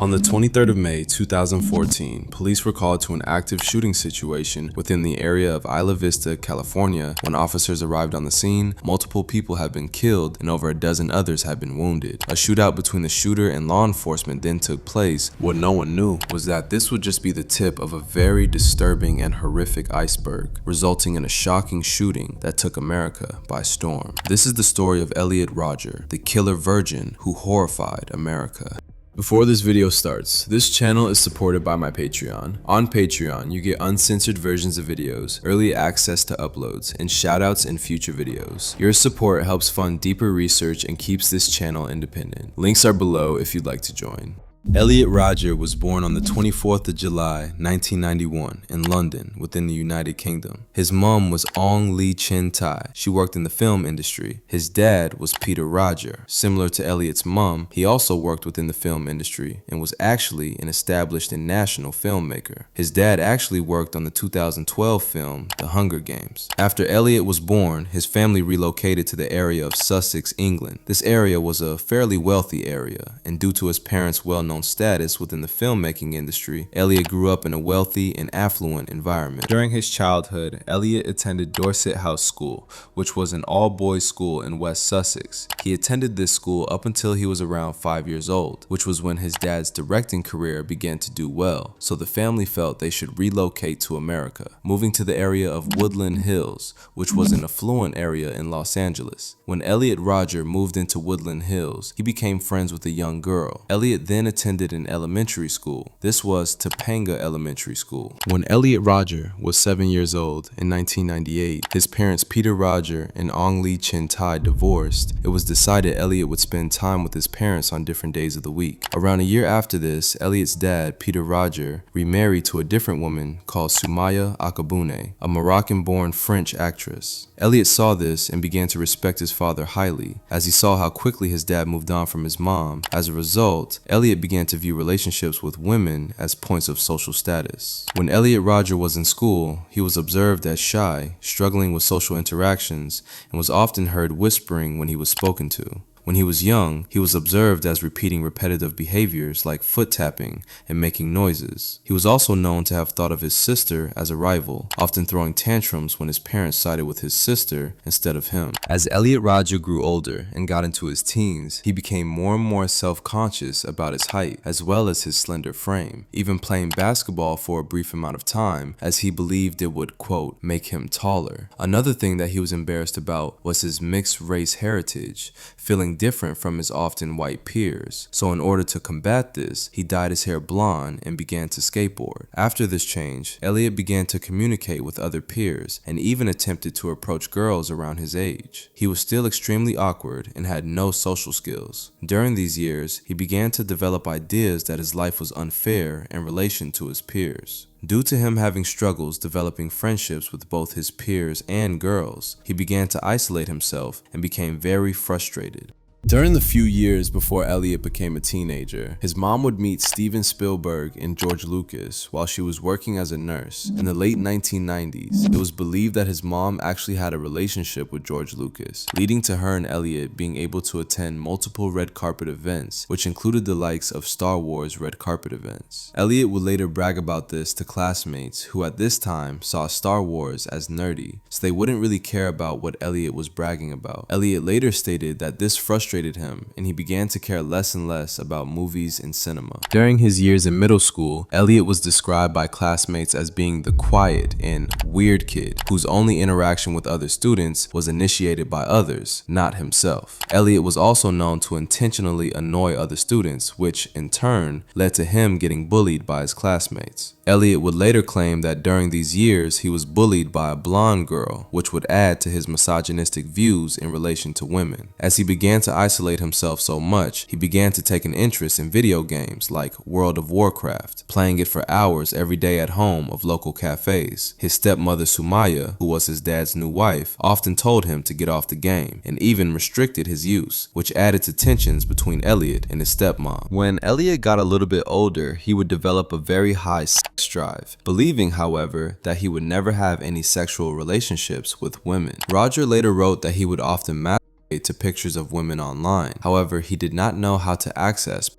On the 23rd of May 2014, police were called to an active shooting situation within the area of Isla Vista, California. When officers arrived on the scene, multiple people had been killed and over a dozen others had been wounded. A shootout between the shooter and law enforcement then took place. What no one knew was that this would just be the tip of a very disturbing and horrific iceberg, resulting in a shocking shooting that took America by storm. This is the story of Elliot Rodger, the killer virgin who horrified America. Before this video starts, this channel is supported by my Patreon. On Patreon, you get uncensored versions of videos, early access to uploads, and shoutouts in future videos. Your support helps fund deeper research and keeps this channel independent. Links are below if you'd like to join. Elliot Rodger was born on the 24th of July, 1991 in London within the United Kingdom. His mom was Ong Lee Chin Tai. She worked in the film industry. His dad was Peter Rodger. Similar to Elliot's mom, he also worked within the film industry and was actually an established and national filmmaker. His dad actually worked on the 2012 film The Hunger Games. After Elliot was born, his family relocated to the area of Sussex, England. This area was a fairly wealthy area, and due to his parents' well-known status within the filmmaking industry, Elliot grew up in a wealthy and affluent environment. During his childhood, Elliot attended Dorset House School, which was an all-boys school in West Sussex. He attended this school up until he was around 5 years old, which was when his dad's directing career began to do well, so the family felt they should relocate to America, moving to the area of Woodland Hills, which was an affluent area in Los Angeles. When Elliot Rodger moved into Woodland Hills, he became friends with a young girl. Elliot then attended an elementary school. This was Topanga Elementary School. When Elliot Rodger was 7 years old in 1998, his parents Peter Rodger and Ong Lee Chin Tai divorced. It was decided Elliot would spend time with his parents on different days of the week. Around a year after this, Elliot's dad, Peter Rodger, remarried to a different woman called Soumaya Akabune, a Moroccan-born French actress. Elliot saw this and began to respect his father highly, as he saw how quickly his dad moved on from his mom. As a result, Elliot began to view relationships with women as points of social status. When Elliot Rodger was in school, he was observed as shy, struggling with social interactions, and was often heard whispering when he was spoken to. When he was young, he was observed as repeating repetitive behaviors like foot tapping and making noises. He was also known to have thought of his sister as a rival, often throwing tantrums when his parents sided with his sister instead of him. As Elliot Rodger grew older and got into his teens, he became more and more self-conscious about his height, as well as his slender frame, even playing basketball for a brief amount of time, as he believed it would, quote, make him taller. Another thing that he was embarrassed about was his mixed race heritage, feeling different from his often white peers. So in order to combat this, he dyed his hair blonde and began to skateboard. After this change, Elliot began to communicate with other peers and even attempted to approach girls around his age. He was still extremely awkward and had no social skills. During these years, he began to develop ideas that his life was unfair in relation to his peers. Due to him having struggles developing friendships with both his peers and girls, he began to isolate himself and became very frustrated. During the few years before Elliot became a teenager, his mom would meet Steven Spielberg and George Lucas while she was working as a nurse. In the late 1990s, it was believed that his mom actually had a relationship with George Lucas, leading to her and Elliot being able to attend multiple red carpet events, which included the likes of Star Wars red carpet events. Elliot would later brag about this to classmates who at this time saw Star Wars as nerdy, so they wouldn't really care about what Elliot was bragging about. Elliot later stated that this frustrated him, and he began to care less and less about movies and cinema. During his years in middle school, Elliot was described by classmates as being the quiet and weird kid whose only interaction with other students was initiated by others, not himself. Elliot was also known to intentionally annoy other students, which in turn led to him getting bullied by his classmates. Elliot would later claim that during these years he was bullied by a blonde girl, which would add to his misogynistic views in relation to women. As he began to isolate himself so much, he began to take an interest in video games like World of Warcraft, playing it for hours every day at home of local cafes. His stepmother Soumaya, who was his dad's new wife, often told him to get off the game and even restricted his use, which added to tensions between Elliot and his stepmom. When Elliot got a little bit older, he would develop a very high sex drive, believing, however, that he would never have any sexual relationships with women. Rodger later wrote that he would often masturbate to pictures of women online. However, he did not know how to access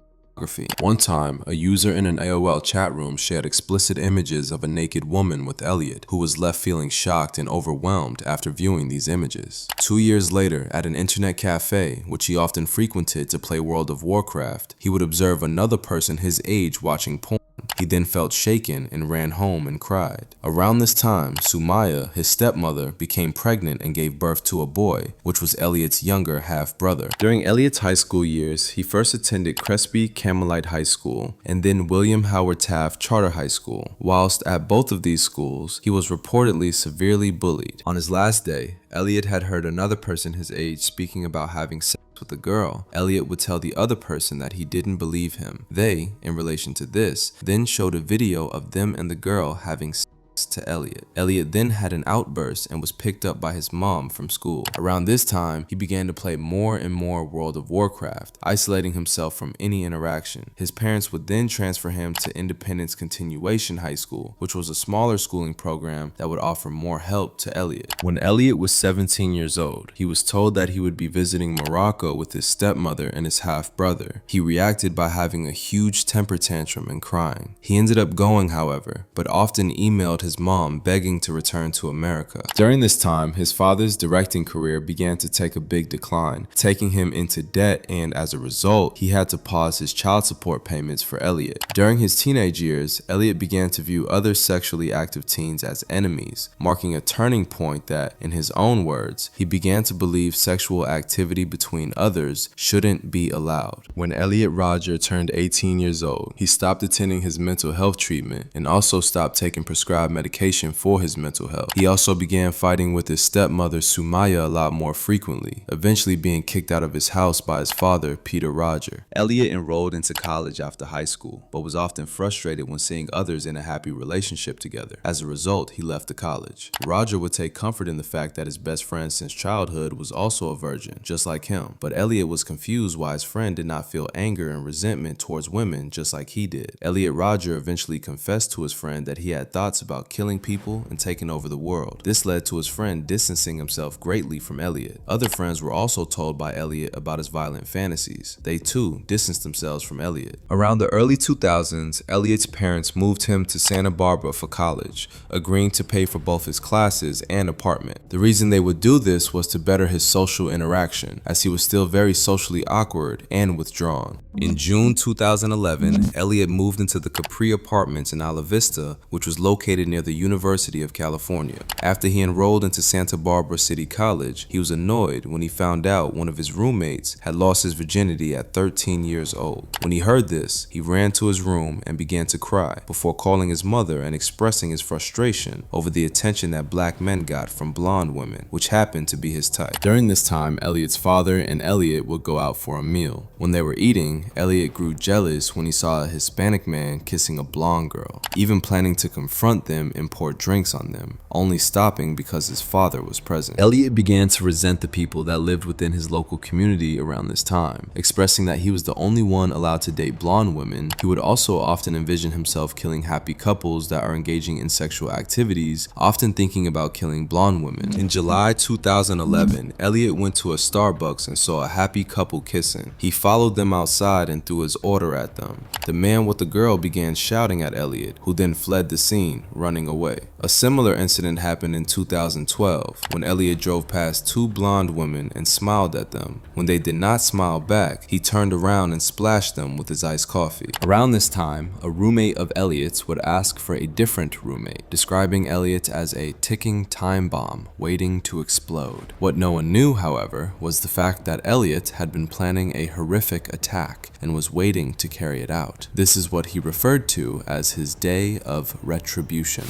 One time, a user in an AOL chat room shared explicit images of a naked woman with Elliot, who was left feeling shocked and overwhelmed after viewing these images. 2 years later, at an internet cafe, which he often frequented to play World of Warcraft, he would observe another person his age watching porn. He then felt shaken and ran home and cried. Around this time, Sumaya, his stepmother, became pregnant and gave birth to a boy, which was Elliot's younger half-brother. During Elliot's high school years, he first attended Crespi Camelite High School and then William Howard Taft Charter High School. Whilst at both of these schools, he was reportedly severely bullied. On his last day, Elliot had heard another person his age speaking about having sex with a girl. Elliot would tell the other person that he didn't believe him. They, in relation to this, then showed a video of them and the girl having sex to Elliot. Elliot then had an outburst and was picked up by his mom from school. Around this time, he began to play more and more World of Warcraft, isolating himself from any interaction. His parents would then transfer him to Independence Continuation High School, which was a smaller schooling program that would offer more help to Elliot. When Elliot was 17 years old, he was told that he would be visiting Morocco with his stepmother and his half-brother. He reacted by having a huge temper tantrum and crying. He ended up going, however, but often emailed his mom begging to return to America. During this time, his father's directing career began to take a big decline, taking him into debt, and as a result, he had to pause his child support payments for Elliot. During his teenage years, Elliot began to view other sexually active teens as enemies, marking a turning point that, in his own words, he began to believe sexual activity between others shouldn't be allowed. When Elliot Rodger turned 18 years old, he stopped attending his mental health treatment and also stopped taking prescribed medication for his mental health. He also began fighting with his stepmother Sumaya a lot more frequently, eventually being kicked out of his house by his father, Peter Rodger. Elliot enrolled into college after high school, but was often frustrated when seeing others in a happy relationship together. As a result, he left the college. Rodger would take comfort in the fact that his best friend since childhood was also a virgin, just like him. But Elliot was confused why his friend did not feel anger and resentment towards women just like he did. Elliot Rodger eventually confessed to his friend that he had thoughts about killing people and taking over the world. This led to his friend distancing himself greatly from Elliot. Other friends were also told by Elliot about his violent fantasies. They too distanced themselves from Elliot. Around the early 2000s, Elliot's parents moved him to Santa Barbara for college, agreeing to pay for both his classes and apartment. The reason they would do this was to better his social interaction, as he was still very socially awkward and withdrawn. In June 2011, Elliot moved into the Capri Apartments in Isla Vista, which was located near the University of California. After he enrolled into Santa Barbara City College, he was annoyed when he found out one of his roommates had lost his virginity at 13 years old. When he heard this, he ran to his room and began to cry before calling his mother and expressing his frustration over the attention that black men got from blonde women, which happened to be his type. During this time, Elliot's father and Elliot would go out for a meal. When they were eating, Elliot grew jealous when he saw a Hispanic man kissing a blonde girl, even planning to confront them and pour drinks on them, only stopping because his father was present. Elliot began to resent the people that lived within his local community around this time, expressing that he was the only one allowed to date blonde women. He would also often envision himself killing happy couples that are engaging in sexual activities, often thinking about killing blonde women. In July 2011, Elliot went to a Starbucks and saw a happy couple kissing. He followed them outside and threw his order at them. The man with the girl began shouting at Elliot, who then fled the scene, running away. A similar incident happened in 2012 when Elliot drove past two blonde women and smiled at them. When they did not smile back, he turned around and splashed them with his iced coffee. Around this time, a roommate of Elliot's would ask for a different roommate, describing Elliot as a ticking time bomb waiting to explode. What no one knew, however, was the fact that Elliot had been planning a horrific attack and was waiting to carry it out. This is what he referred to as his day of retribution.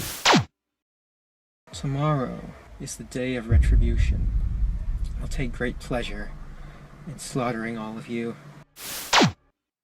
Tomorrow is the day of retribution. I'll take great pleasure in slaughtering all of you.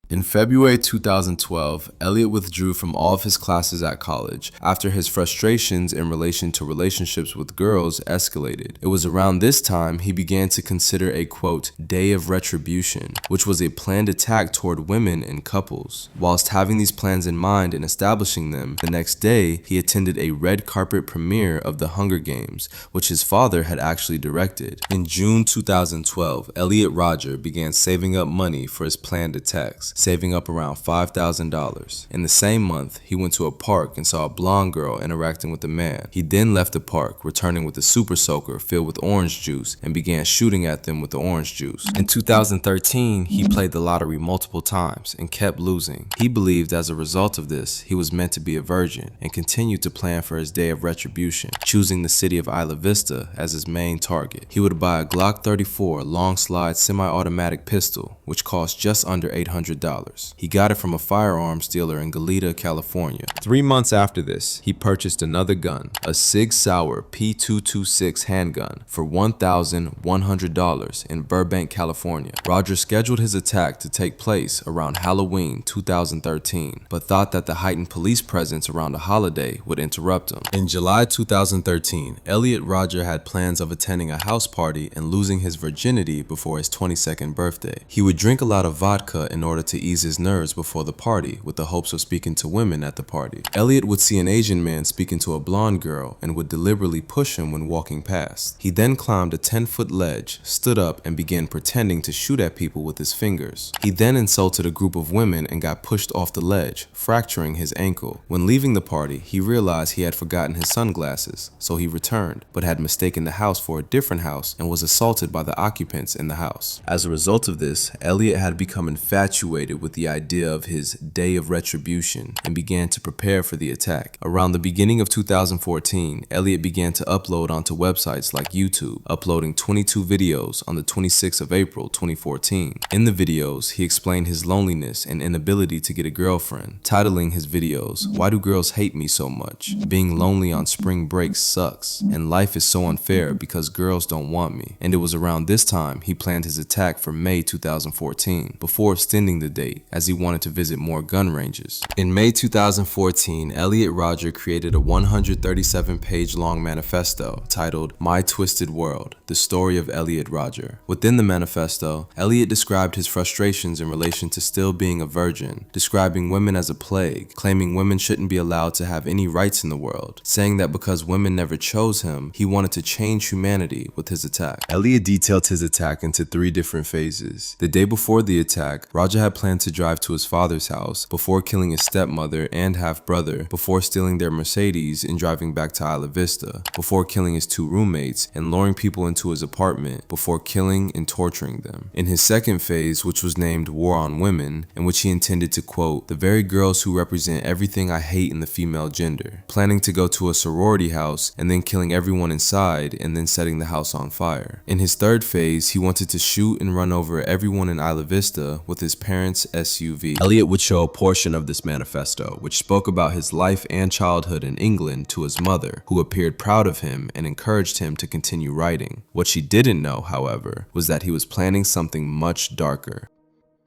In February 2012, Elliot withdrew from all of his classes at college after his frustrations in relation to relationships with girls escalated. It was around this time he began to consider a, quote, day of retribution, which was a planned attack toward women and couples. Whilst having these plans in mind and establishing them, the next day he attended a red carpet premiere of The Hunger Games, which his father had actually directed. In June 2012, Elliot Rodger began saving up money for his planned attacks, saving up around $5,000. In the same month, he went to a park and saw a blonde girl interacting with a man. He then left the park, returning with a super soaker filled with orange juice and began shooting at them with the orange juice. In 2013, he played the lottery multiple times and kept losing. He believed as a result of this, he was meant to be a virgin and continued to plan for his day of retribution, choosing the city of Isla Vista as his main target. He would buy a Glock 34 long slide semi-automatic pistol, which cost just under $800. He got it from a firearms dealer in Goleta, California. 3 months after this, he purchased another gun, a Sig Sauer P226 handgun, for $1,100 in Burbank, California. Rodger scheduled his attack to take place around Halloween 2013, but thought that the heightened police presence around the holiday would interrupt him. In July 2013, Elliot Rodger had plans of attending a house party and losing his virginity before his 22nd birthday. He would drink a lot of vodka in order to ease his nerves before the party with the hopes of speaking to women at the party. Elliot would see an Asian man speaking to a blonde girl and would deliberately push him when walking past. He then climbed a 10-foot ledge, stood up, and began pretending to shoot at people with his fingers. He then insulted a group of women and got pushed off the ledge, fracturing his ankle. When leaving the party, he realized he had forgotten his sunglasses, so he returned, but had mistaken the house for a different house and was assaulted by the occupants in the house. As a result of this, Elliot had become infatuated with the idea of his day of retribution and began to prepare for the attack. Around the beginning of 2014, Elliot began to upload onto websites like YouTube, uploading 22 videos on the 26th of April 2014. In the videos, he explained his loneliness and inability to get a girlfriend, titling his videos, "Why Do Girls Hate Me So Much? Being lonely on spring break sucks, and life is so unfair because girls don't want me." And it was around this time he planned his attack for May 2014, before extending the date as he wanted to visit more gun ranges. In May 2014, Elliot Rodger created a 137-page long manifesto titled My Twisted World, The Story of Elliot Rodger. Within the manifesto, Elliot described his frustrations in relation to still being a virgin, describing women as a plague, claiming women shouldn't be allowed to have any rights in the world, saying that because women never chose him, he wanted to change humanity with his attack. Elliot detailed his attack into 3 different phases. The day before the attack, Rodger had planned to drive to his father's house before killing his stepmother and half-brother, before stealing their Mercedes and driving back to Isla Vista, before killing his 2 roommates and luring people into his apartment, before killing and torturing them. In his second phase, which was named War on Women, in which he intended to quote, "the very girls who represent everything I hate in the female gender," planning to go to a sorority house and then killing everyone inside and then setting the house on fire. In his third phase, he wanted to shoot and run over everyone in Isla Vista with his parents' SUV. Elliot would show a portion of this manifesto, which spoke about his life and childhood in England to his mother, who appeared proud of him and encouraged him to continue writing. What she didn't know, however, was that he was planning something much darker.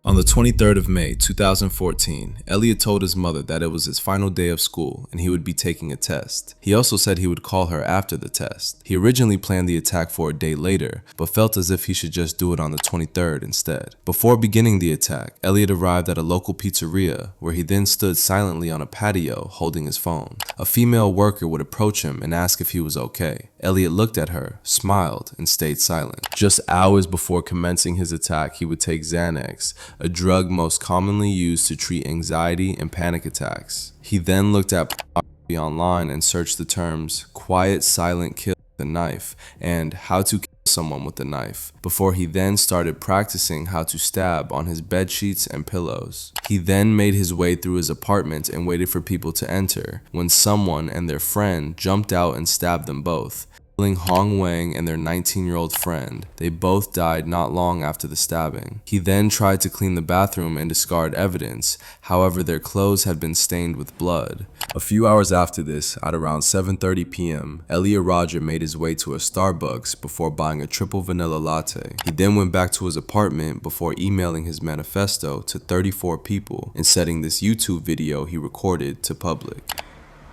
On the 23rd of May 2014, Elliot told his mother that it was his final day of school and he would be taking a test. He also said he would call her after the test. He originally planned the attack for a day later, but felt as if he should just do it on the 23rd instead. Before beginning the attack, Elliot arrived at a local pizzeria where he then stood silently on a patio holding his phone. A female worker would approach him and ask if he was okay. Elliot looked at her, smiled, and stayed silent. Just hours before commencing his attack, he would take Xanax, a drug most commonly used to treat anxiety and panic attacks. He then looked at pornography online and searched the terms "quiet, silent kill with a knife" and "how to kill someone with a knife," before he then started practicing how to stab on his bed sheets and pillows. He then made his way through his apartment and waited for people to enter, when someone and their friend jumped out and stabbed them both, killing Hong Wang and their 19-year-old friend. They both died not long after the stabbing. He then tried to clean the bathroom and discard evidence, however their clothes had been stained with blood. A few hours after this, at around 7:30 p.m., Elliot Rodger made his way to a Starbucks before buying a triple vanilla latte. He then went back to his apartment before emailing his manifesto to 34 people and setting this YouTube video he recorded to public.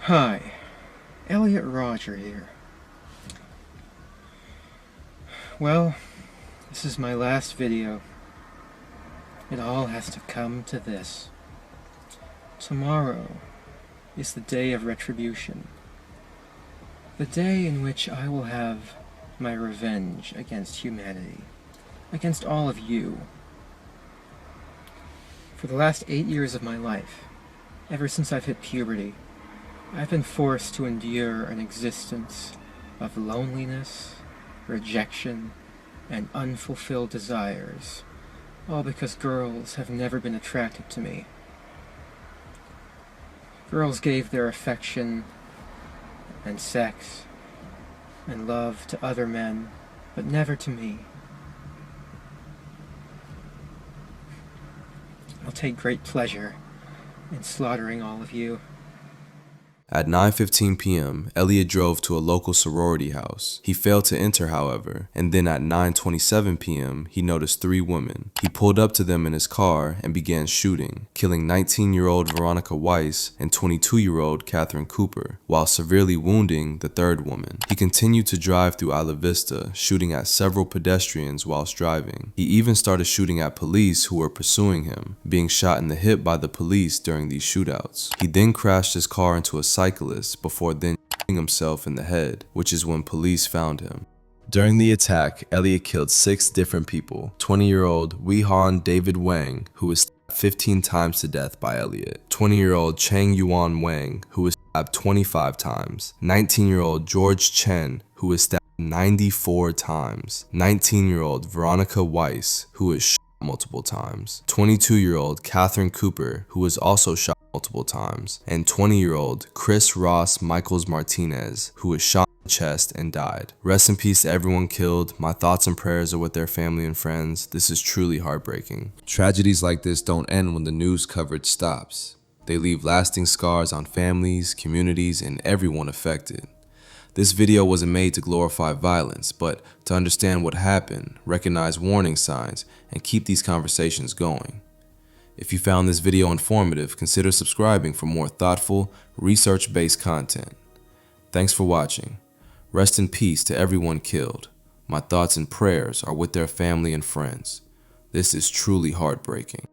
Hi, Elliot Rodger here. Well, this is my last video. It all has to come to this. Tomorrow is the day of retribution. The day in which I will have my revenge against humanity, against all of you. For the last 8 years of my life, ever since I've hit puberty, I've been forced to endure an existence of loneliness, rejection, and unfulfilled desires, all because girls have never been attracted to me. Girls gave their affection and sex and love to other men, but never to me. I'll take great pleasure in slaughtering all of you. At 9:15 p.m., Elliot drove to a local sorority house. He failed to enter, however, and then at 9:27 p.m., he noticed 3 women. He pulled up to them in his car and began shooting, killing 19-year-old Veronica Weiss and 22-year-old Catherine Cooper, while severely wounding the 3rd woman. He continued to drive through Isla Vista, shooting at several pedestrians whilst driving. He even started shooting at police who were pursuing him, being shot in the hip by the police during these shootouts. He then crashed his car into a cyclist before then shooting himself in the head, which is when police found him. During the attack, Elliot killed 6 different people. 20-year-old Wei-Han David Wang, who was stabbed 15 times to death by Elliot. 20-year-old Chang Yuan Wang, who was stabbed 25 times. 19-year-old George Chen, who was stabbed 94 times. 19-year-old Veronica Weiss, who was shot multiple times. 22-year-old Catherine Cooper, who was also shot multiple times, and 20-year-old Chris Ross Michaels Martinez, who was shot in the chest and died. Rest in peace to everyone killed. My thoughts and prayers are with their family and friends. This is truly heartbreaking. Tragedies like this don't end when the news coverage stops. They leave lasting scars on families, communities, and everyone affected. This video wasn't made to glorify violence, but to understand what happened, recognize warning signs, and keep these conversations going. If you found this video informative, consider subscribing for more thoughtful, research-based content. Thanks for watching. Rest in peace to everyone killed. My thoughts and prayers are with their family and friends. This is truly heartbreaking.